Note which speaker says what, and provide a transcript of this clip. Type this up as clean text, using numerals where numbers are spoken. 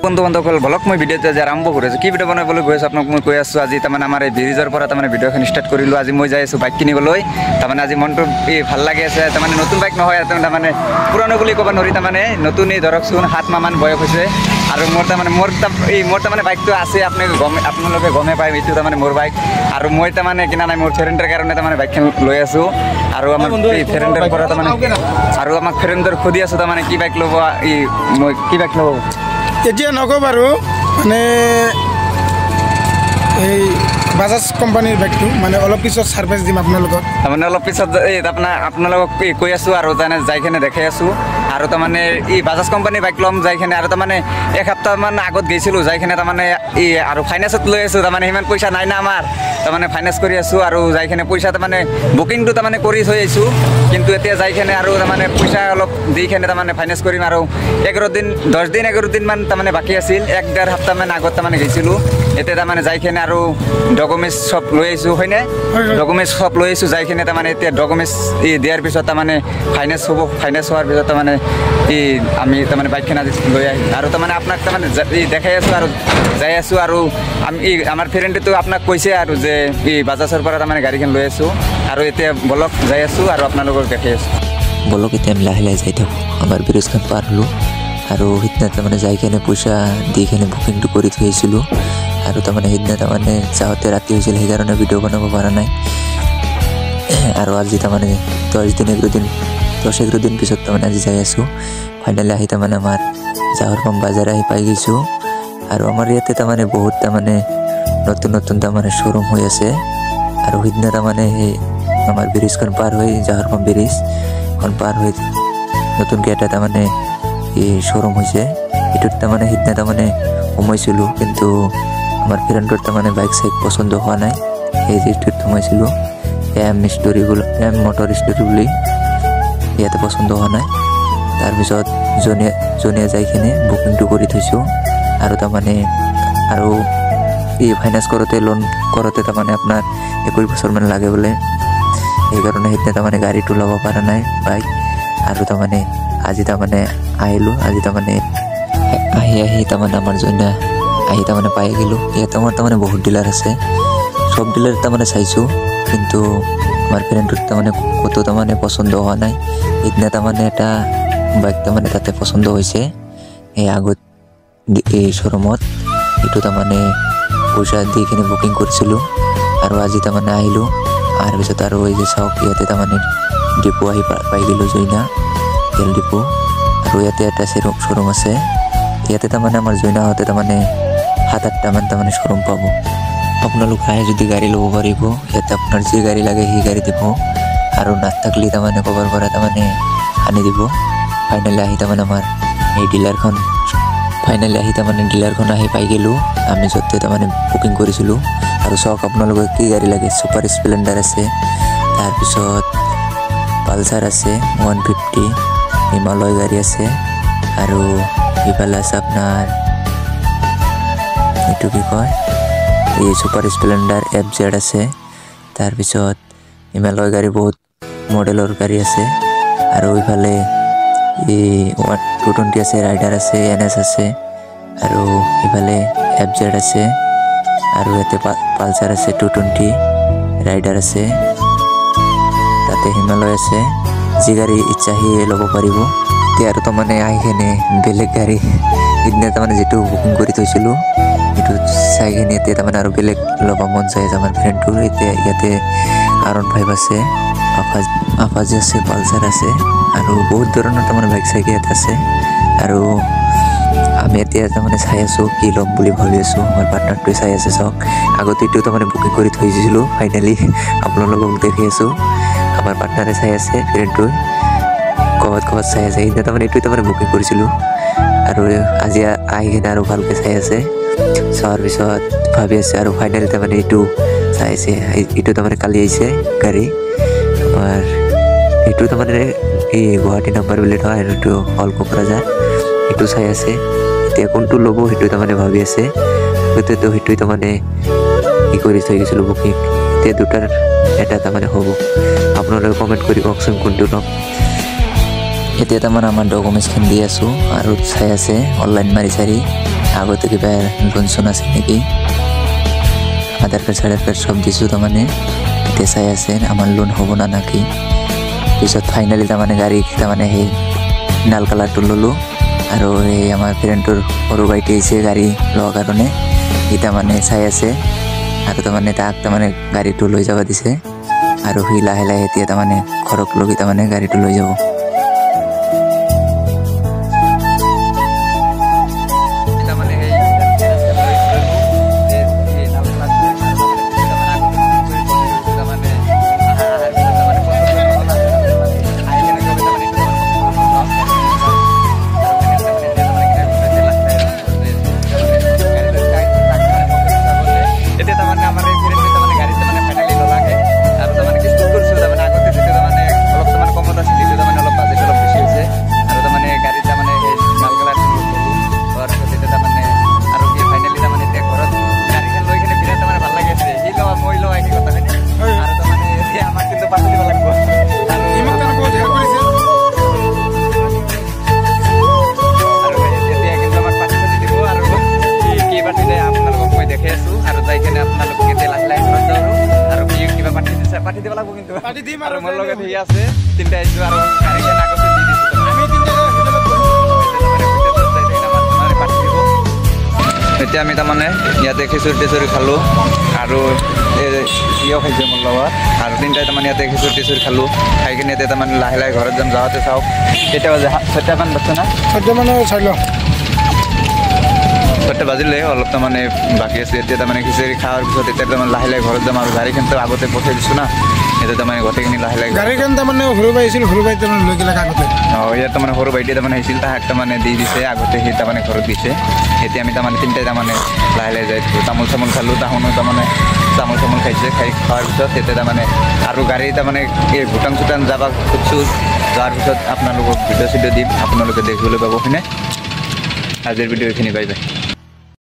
Speaker 1: বন্ধু বান্ধৱসকল ব্লগ মই ভিডিঅ'টো আজি আৰম্ভ কৰিছোঁ কি ভিডিঅ' বনাবলৈ গৈ আছোঁ আপোনাক মই কৈ আছোঁ আজি তাৰমানে আমাৰ এই ব্ৰিজৰ পৰা তাৰমানে ভিডিঅ'খন ষ্টাৰ্ট কৰিলোঁ আজি মই যাই আছোঁ বাইক কিনিবলৈ তাৰমানে আজি মনটো ভাল লাগি আছে তাৰমানে নতুন বাইক নহয় তাৰমানে পুৰণি বুলি ক'ব নোৱাৰি তাৰমানে নতুনেই ধৰকচোন 7 মাহমান বয়স হৈছে আৰু মোৰ তাৰমানে বাইকটো আছে আপোনালোকে গমে পায় এইটো তাৰমানে মোৰ বাইক আৰু মই তাৰমানে কিনা নাই মোৰ ফ্ৰেণ্ডৰ কাৰণে তাৰমানে বাইকখন লৈ আছোঁ আৰু আমাৰ ফ্ৰেণ্ডৰ পৰা তাৰমানে আৰু আমাক ফ্ৰেণ্ডৰ সুধি আছোঁ তাৰমানে কি বাইক ল'ব মই কি বাইক ল'ব
Speaker 2: এতিয়া নকওঁ বাৰু মানে এই বাজাজ কোম্পানীৰ বাইকটো মানে অলপ পিছত সাৰ্ভিস দিম আপোনালোকক
Speaker 1: তাৰমানে অলপ পিছত আপোনালোকক কৈ আছোঁ আৰু তাৰমানে যাইখিনি দেখাই আছোঁ আৰু তাৰমানে বাজাজ কোম্পানীৰ বাইক ল'ম যাইখিনি আৰু তাৰমানে এক সপ্তাহমান আগত গৈছিলোঁ যাইখিনি তাৰমানে আৰু ফাইনেন্সত লৈ আছোঁ তাৰমানে সিমান পইচা নাই না আমাৰ তাৰমানে ফাইনেন্স কৰি আছোঁ আৰু যাইখিনি পইচা তাৰমানে বুকিংটো তাৰমানে কৰি থৈ আহিছোঁ কিন্তু এতিয়া যাইখিনি আৰু তাৰমানে পইচা অলপ দিখিনি তাৰমানে ফাইনেন্স কৰিম আৰু 11 দিন মান তাৰমানে বাকী আছিল 1.5 সপ্তাহমান আগত তাৰমানে গৈছিলোঁ এতিয়া তাৰমানে যাইখিনি আৰু ডকুমেণ্টছ সব লৈ আহিছোঁ হয়নে ডকুমেণ্টছ সব লৈ আহিছোঁ যাইখিনি তাৰমানে এতিয়া ডকুমেণ্টছ দিয়াৰ পিছত তাৰমানে ফাইনেন্স হ'ব ফাইনেন্স হোৱাৰ পিছত তাৰমানে আমি তাৰমানে বাইকখন আজি লৈ আহিম আৰু তাৰমানে আপোনাক তাৰমানে দেখাই আছোঁ আৰু যাই আছোঁ আৰু আমি আমাৰ ফ্ৰেণ্ডেতো আপোনাক কৈছে আৰু যে বাজাজৰ পৰা তাৰমানে গাড়ীখন লৈ আছোঁ আৰু এতিয়া বলক যাই আছোঁ আৰু আপোনালোকক দেখাই আছোঁ
Speaker 3: বলক এতিয়া আমি লাহে লাহে যাই থাকোঁ আমাৰ ব্ৰিজখন পাৰ হ'লোঁ আৰু সিদিনা তাৰমানে যাই কিনে পইচা দি কিনে বুকিংটো কৰি থৈ আহিছিলোঁ আৰু তাৰমানে সিদিনা তাৰমানে যাওঁতে ৰাতি হৈছিল সেইকাৰণে ভিডিঅ' বনাব পৰা নাই আৰু আজি তাৰমানে 10-11 দিন পিছত তাৰমানে আজি যাই আছোঁ ফাইনেলি আহি তাৰমানে আমাৰ জাহৰ পাম বাজাৰ আহি পাই গৈছোঁ আৰু আমাৰ ইয়াতে তাৰমানে বহুত তাৰমানে নতুন তাৰমানে শ্ব'ৰুম হৈ আছে আৰু সিদিনা তাৰমানে সেই আমাৰ ব্ৰিজখন পাৰ হৈ জাহৰ পাম ব্ৰিজখন পাৰ হৈ নতুনকৈ এটা তাৰমানে এই শ্ব'ৰুম হৈছে এইটোত তাৰমানে সিদিনা তাৰমানে সোমাইছিলোঁ কিন্তু আমাৰ ফ্ৰেণ্ডৰ তাৰমানে বাইক চাইক পচন্দ হোৱা নাই সেই যিটোত সোমাইছিলোঁ এম মটৰ ষ্ট'ৰী বুলি ইয়াতে পচন্দ হোৱা নাই তাৰপিছত জনীয়া যাইখিনি বুকিংটো কৰি থৈছোঁ আৰু তাৰমানে আৰু ফাইনেন্স লোন কৰোঁতে তাৰমানে আপোনাৰ 21 বছৰমান লাগে বোলে সেইকাৰণে সেইদিনা তাৰমানে গাড়ীটো ল'ব পৰা নাই বাইক আৰু তাৰমানে আজি তাৰমানে আহিলোঁ আজি তাৰমানে আহি তাৰমানে আমাৰ জনীয়া আহি তাৰমানে পাই গ'লোঁ ইয়াত আমাৰ তাৰমানে বহুত ডিলাৰ আছে সব ডিলাৰ তাৰমানে চাইছোঁ কিন্তু আমাৰ ফ্ৰেণ্ডটোত তাৰমানে ক'তো তাৰমানে পচন্দ হোৱা নাই সিদিনা তাৰমানে এটা বাইক তাৰমানে তাতে পচন্দ হৈছে এই আগত এই শ্ব'ৰুমত এইটো তাৰমানে পইচা দি কিনে বুকিং কৰিছিলোঁ আৰু আজি তাৰমানে আহিলোঁ অহাৰ পিছত আৰু এই যে চাওক ইয়াতে তাৰমানে ডিপু আহি পাই গ'লোঁ জইনা তেল ডিপু আৰু ইয়াতে এটা শ্ব'ৰুম আছে ইয়াতে তাৰমানে আমাৰ জইনাহঁতে তাৰমানে 7-8টামান তাৰমানে শ্ব'ৰুম পাব আপোনালোক আহে যদি গাড়ী ল'ব পাৰিব ইয়াতে আপোনাৰ যি গাড়ী লাগে সেই গাড়ী দিব আৰু নাথাকিলে তাৰমানে ক'বাৰ পৰা তাৰমানে আনি দিব ফাইনেলি আহি তাৰমানে আমাৰ এই ডিলাৰখন আহি পাই গ'লোঁ আমি য'তে তাৰমানে বুকিং কৰিছিলোঁ আৰু চাওক আপোনালোকে কি গাড়ী লাগে ছুপাৰ স্প্লেণ্ডাৰ আছে তাৰপিছত পালচাৰ আছে 150 হিমালয় গাড়ী আছে আৰু ইফালে আছে আপোনাৰ এইটো কি কয় এই ছুপাৰ স্প্লেণ্ডাৰ FZ আছে তাৰপিছত হিমালয় গাড়ী বহুত মডেলৰ গাড়ী আছে আৰু ইফালে এই 220 আছে ৰাইডাৰ আছে NS আছে আৰু ইফালে FZ আছে আৰু ইয়াতে পালচাৰ আছে 220 ৰাইডাৰ আছে তাতে হিমালয় আছে যি গাড়ী ইচ্ছা সি ল'ব পাৰিব এতিয়া আৰু তাৰমানে আহি কিনে বেলেগ গাড়ী সিদিনা তাৰমানে যিটো বুকিং কৰি থৈছিলোঁ সেইটো চাই কিনে এতিয়া তাৰমানে আৰু বেলেগ ল'ব মন যায় আমাৰ ফ্ৰেণ্ডটোৰ এতিয়া ইয়াতে R15 আছে আফাজি আছে পালচাৰ আছে আৰু বহুত ধৰণৰ তাৰমানে বাইক চাইক ইয়াত আছে আৰু আমি এতিয়া তাৰমানে চাই আছোঁ কি ল'ম বুলি ভাবি আছোঁ আমাৰ পাৰ্টনাৰটোৱে চাই আছে চাওক আগতে এইটো তাৰমানে বুকিং কৰি থৈ দিছিলোঁ ফাইনেলি আপোনালোকক দেখি আছোঁ আমাৰ পাৰ্টনাৰে চাই আছে ফ্ৰেণ্ডটোৱে ক'ৰবাত চাই আছে এতিয়া তাৰমানে এইটোৱে তাৰমানে বুকিং কৰিছিলোঁ আৰু আজি আহি কিনে আৰু ভালকৈ চাই আছে চোৱাৰ পিছত ভাবি আছে আৰু ফাইনেলি তাৰমানে এইটো চাই আছে এইটো তাৰমানে কালি আহিছে গাড়ী আমাৰ এইটো তাৰমানে এই গুৱাহাটী নাম্বাৰ বুলি নহয় এইটো হল কোকৰাঝাৰ এইটো চাই আছে এতিয়া কোনটো ল'ব সেইটো তাৰমানে ভাবি আছে গোটেইটো সেইটোৱে তাৰমানে কৰি থৈ গৈছিলোঁ বুকিং এতিয়া দুটাৰ এটা তাৰমানে হ'ব আপোনালোকে কমেণ্ট কৰি কওকচোন কোনটো ল'ম এতিয়া তাৰমানে আমাৰ ডকুমেণ্টছখন দি আছোঁ আৰু চাই আছে অনলাইন মাৰি আগতে কিবা লোন চোন আছে নেকি আধাৰ কাৰ্ড চাধাৰ কাৰ্ড চব দিছোঁ তাৰমানে এতিয়া চাই আছে আমাৰ লোন হ'ব না নাকি পিছত ফাইনেলি তাৰমানে গাড়ী তাৰমানে সেই লাল কালাৰটো ল'লোঁ আৰু এই আমাৰ ফ্ৰেণ্ডটোৰ সৰু ভাইটি আহিছে গাড়ী লোৱাৰ কাৰণে সি তাৰমানে চাই আছে আৰু তাৰমানে তাক তাৰমানে গাড়ীটো লৈ যাব দিছে আৰু সি লাহে লাহে এতিয়া তাৰমানে ঘৰক লগি তাৰমানে গাড়ীটো লৈ যাব পাঠি দিব লাগব কিন্তু পাঠি দিম আৰু মোৰ লগত হি আছে তিনটা আইছো আৰু গাড়ীখন আগতে দি দিছো আমি তিনটা পাঠি দিব এতিয়া আমি তাৰমানে ইয়াতে খিচুৰি খালোঁ আৰু ইয়ো খাইছে মোৰ লগত আৰু তিনটাই তাৰমানে ইয়াতে খিচুৰি খালোঁ খাই কিনে এতিয়া তাৰমানে লাহে লাহে ঘৰত যাম যাওঁতে চাওক কেতিয়া বাজে 6টামান বাজছে না 6টা মানে চাই লওঁ 6টা বাজিলে অলপ তাৰমানে বাকী আছে এতিয়া তাৰমানে খিচুৰি খোৱাৰ পিছত এতিয়া তাৰমানে লাহে লাহে ঘৰত যাম আৰু গাড়ীখনটো আগতে পঠাই দিছোঁ না এতিয়া তাৰমানে গোটেইখিনি লাহে লাহে গাড়ীখন তাৰমানে সৰু বাই আহিছিল সৰু বাই তাৰমানে লৈ গ'লে আগতে ইয়াত তাৰমানে সৰু বাইটি তাৰমানে আহিছিল তাহাক তাৰমানে দি দিছে আগতে সি তাৰমানে ঘৰত দিছে এতিয়া আমি তাৰমানে তিনিটাই তাৰমানে লাহে লাহে যাই তামোল চামোল খালোঁ তাহোনো তাৰমানে তামোল চামোল খাইছে খোৱাৰ পিছত এতিয়া তাৰমানে আৰু গাড়ী তাৰমানে এই ভূটান চুটান যাব খুজিছোঁ যোৱাৰ পিছত আপোনালোকক ভিডিঅ' চিডিঅ' দিম আপোনালোকে দেখিবলৈ পাব হয়নে আজিৰ ভিডিঅ' এইখিনি বাই বাই